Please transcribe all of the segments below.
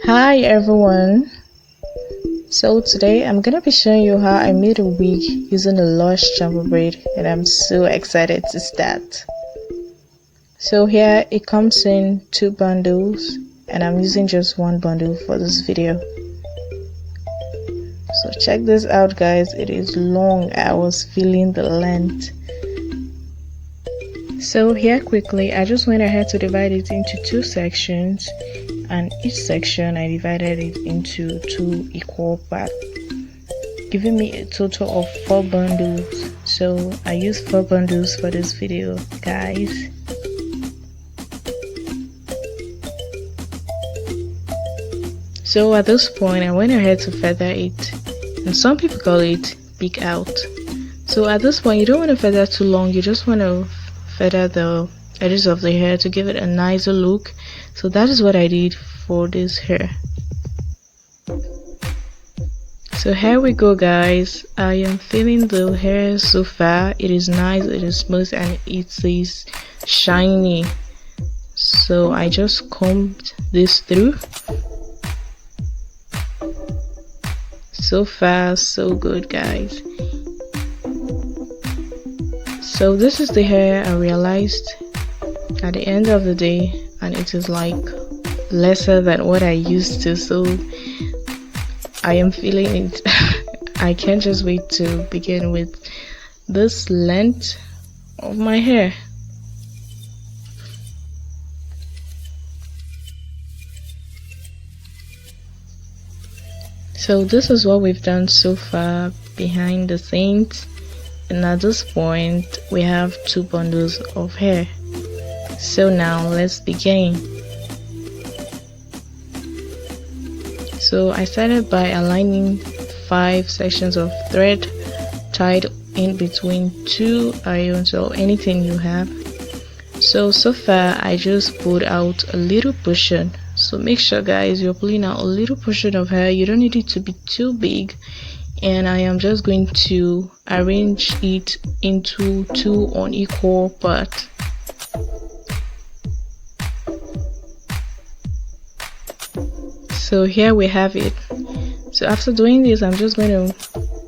Hi everyone. So today I'm gonna be showing you how I made a wig using the Lush jumbo braid, and I'm so excited to start. So here it comes in 2 bundles and I'm using just 1 bundle for this video. So check this out guys, it is long. I was feeling the length. So here quickly I just went ahead to divide it into 2 sections, and each section I divided it into 2 equal parts, giving me a total of 4 bundles. So I used 4 bundles for this video guys. So at this point I went ahead to feather it, and some people call it peek out. So at this point you don't want to feather too long, you just want to feather the edges of the hair to give it a nicer look. So that is what I did for this hair. So here we go guys, I am feeling the hair so far. It is nice, it is smooth, and it is shiny. So I just combed this through. So far so good guys. So this is the hair I realized at the end of the day, and it is like lesser than what I used to, so I am feeling it. I can't just wait to begin with this length of my hair. So this is what we've done so far behind the scenes, and at this point we have 2 bundles of hair. So now let's begin. So I started by aligning 5 sections of thread tied in between 2 irons or anything you have. So far I just pulled out a little portion. So make sure guys you're pulling out a little portion of hair, you don't need it to be too big. And I am just going to arrange it into 2 unequal parts. So here we have it. So after doing this, I'm just going to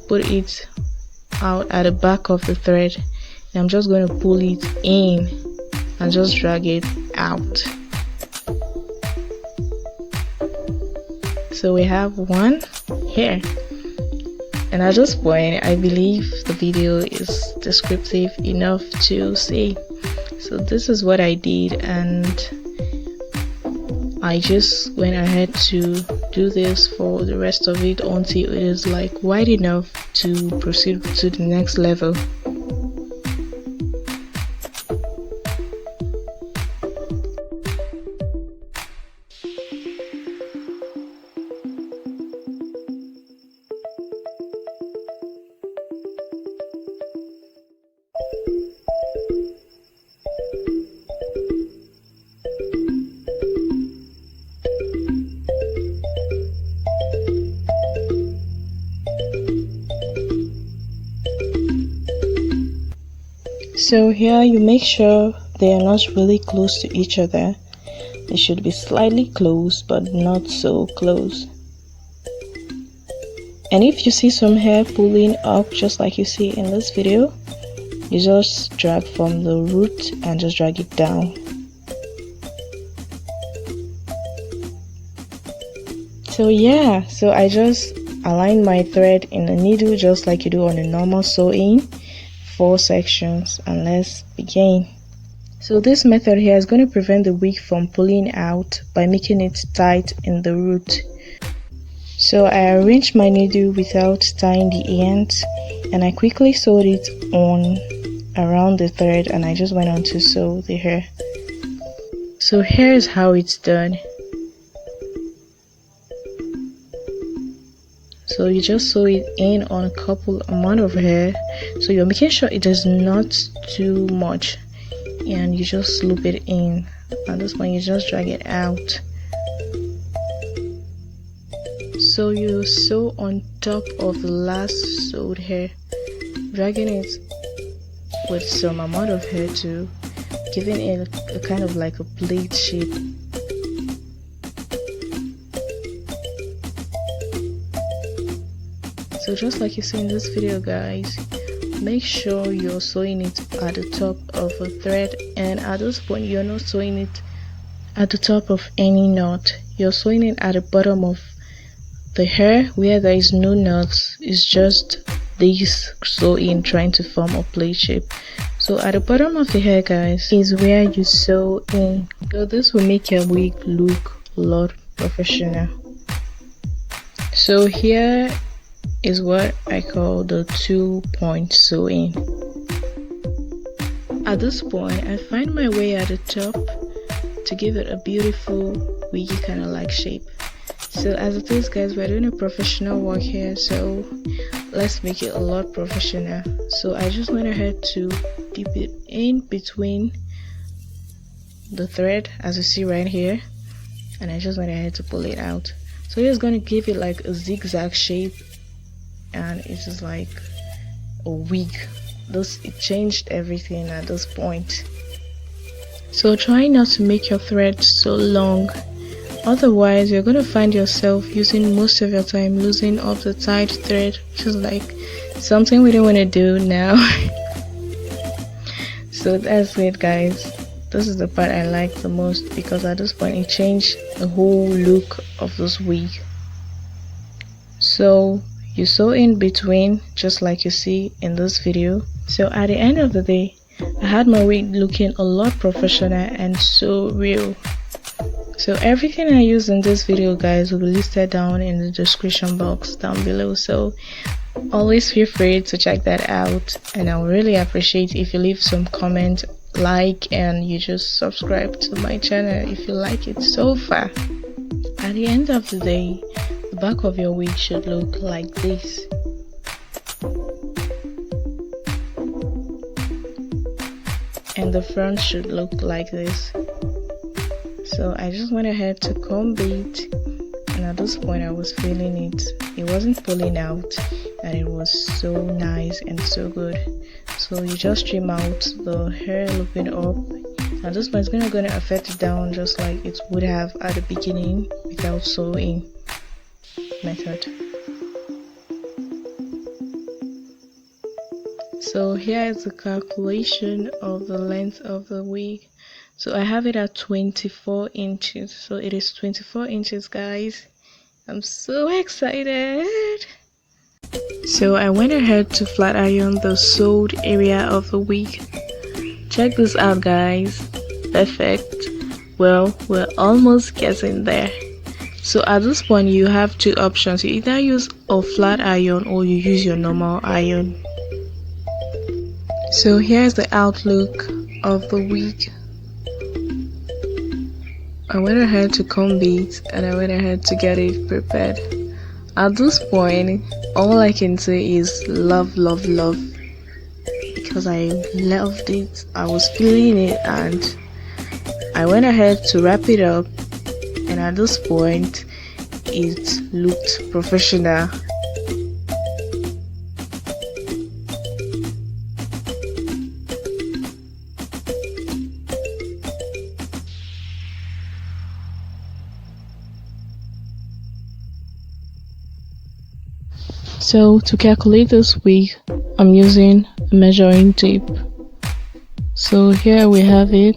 put it out at the back of the thread, and I'm just going to pull it in and just drag it out. So we have 1 here. And at this point, I believe the video is descriptive enough to see. So this is what I did, and I just went ahead to do this for the rest of it until it is like wide enough to proceed to the next level. So here you make sure they are not really close to each other. They should be slightly close but not so close. And if you see some hair pulling up just like you see in this video, you just drag from the root and just drag it down. So yeah, so I just align my thread in the needle just like you do on a normal sewing. 4 sections, and let's begin. So this method here is going to prevent the wig from pulling out by making it tight in the root. So I arranged my needle without tying the ends, and I quickly sewed it on around the thread, and I just went on to sew the hair. So here is how it's done. So you just sew it in on a couple amount of hair, so you're making sure it is not too much, and you just loop it in. At this point you just drag it out. So you sew on top of the last sewed hair, dragging it with some amount of hair too, giving it a kind of like a blade shape. So just like you see in this video, guys, make sure you're sewing it at the top of a thread, and at this point you're not sewing it at the top of any knot. You're sewing it at the bottom of the hair where there is no knots. It's just this sewing trying to form a plate shape. So at the bottom of the hair, guys, is where you sew in. So this will make your wig look a lot professional. So here is what I call the 2-point sewing. At this point, I find my way at the top to give it a beautiful wiggy kind of like shape. So as it is, guys, we're doing a professional work here, so let's make it a lot professional. So I just went ahead to dip it in between the thread, as you see right here, and I just went ahead to pull it out. So it's going to give it like a zigzag shape, and it is like a wig. It changed everything at this point. So try not to make your thread so long, otherwise you're going to find yourself using most of your time losing up the tied thread, which is like something we don't want to do now. So that's it, guys. This is the part I like the most, because at this point it changed the whole look of this wig. So you sew in between just like you see in this video. So at the end of the day, I had my wig looking a lot professional and so real. So everything I use in this video, guys, will be listed down in the description box down below, so always feel free to check that out, and I would really appreciate if you leave some comment, like, and you just subscribe to my channel if you like it so far. At the end of the day, the back of your wig should look like this. And the front should look like this. So I just went ahead to comb it, and at this point I was feeling it. It wasn't pulling out, and it was so nice and so good. So you just trim out the hair looking up. At this point it's going to affect it down just like it would have at the beginning without sewing method. So here is the calculation of the length of the wig. So I have it at 24 inches. So it is 24 inches, guys. I'm so excited. So I went ahead to flat iron the sewed area of the wig. Check this out, guys. Perfect. Well, we're almost getting there. So at this point you have two options. You either use a flat iron or you use your normal iron. So here's the outlook of the wig. I went ahead to comb it, and I went ahead to get it prepared. At this point, all I can say is love, love, love, because I loved it. I was feeling it, and I went ahead to wrap it up, and at this point it looked professional. So to calculate this wig, I'm using a measuring tape. So here we have it.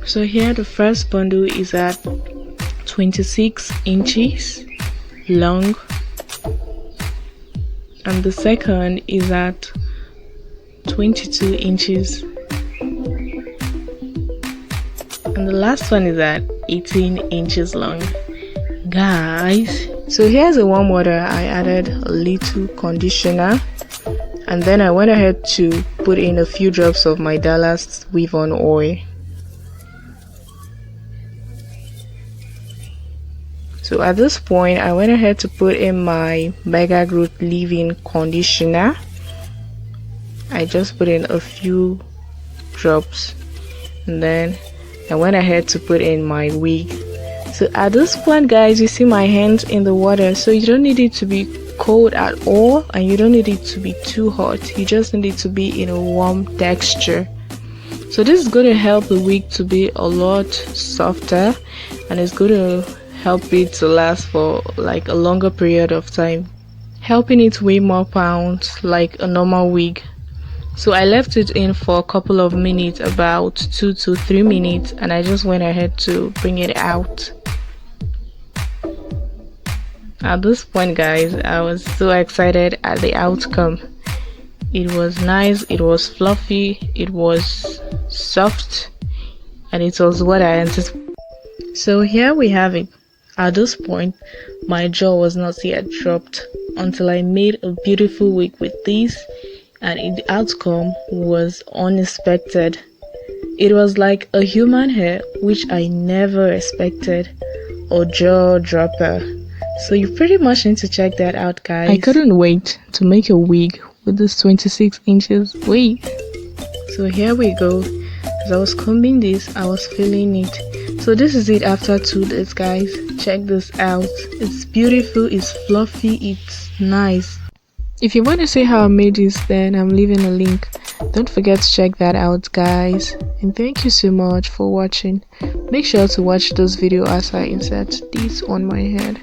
So here the first bundle is at 26 inches long, and the second is at 22 inches, and the last one is at 18 inches long, guys. So here's the warm water. I added a little conditioner, and then I went ahead to put in a few drops of my Dallas weave-on oil. So at this point I went ahead to put in my Mega Growth leave-in conditioner. I just put in a few drops, and then I went ahead to put in my wig. So at this point, guys, you see my hands in the water, so you don't need it to be cold at all, and you don't need it to be too hot. You just need it to be in a warm texture. So this is going to help the wig to be a lot softer, and it's going to help it to last for like a longer period of time. helping it weigh more pounds like a normal wig. So I left it in for a couple of minutes, about 2 to 3 minutes, and I just went ahead to bring it out. At this point, guys, I was so excited at the outcome. It was nice, it was fluffy, it was soft, and it was what I anticipated. So here we have it. At this point, my jaw was not yet dropped until I made a beautiful wig with this, and the outcome was unexpected. It was like a human hair, which I never expected, a jaw dropper. So you pretty much need to check that out, guys. I couldn't wait to make a wig with this 26 inches wig. So here we go. As I was combing this, I was feeling it. So this is it after 2 days, guys. Check this out. It's beautiful, it's fluffy, it's nice. If you want to see how I made this, then I'm leaving a link. Don't forget to check that out, guys. And thank you so much for watching. Make sure to watch this video as I insert this on my head.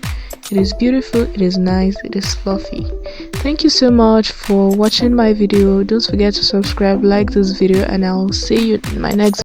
It is beautiful, it is nice, it is fluffy. Thank you so much for watching my video. Don't forget to subscribe, like this video, and I'll see you in my next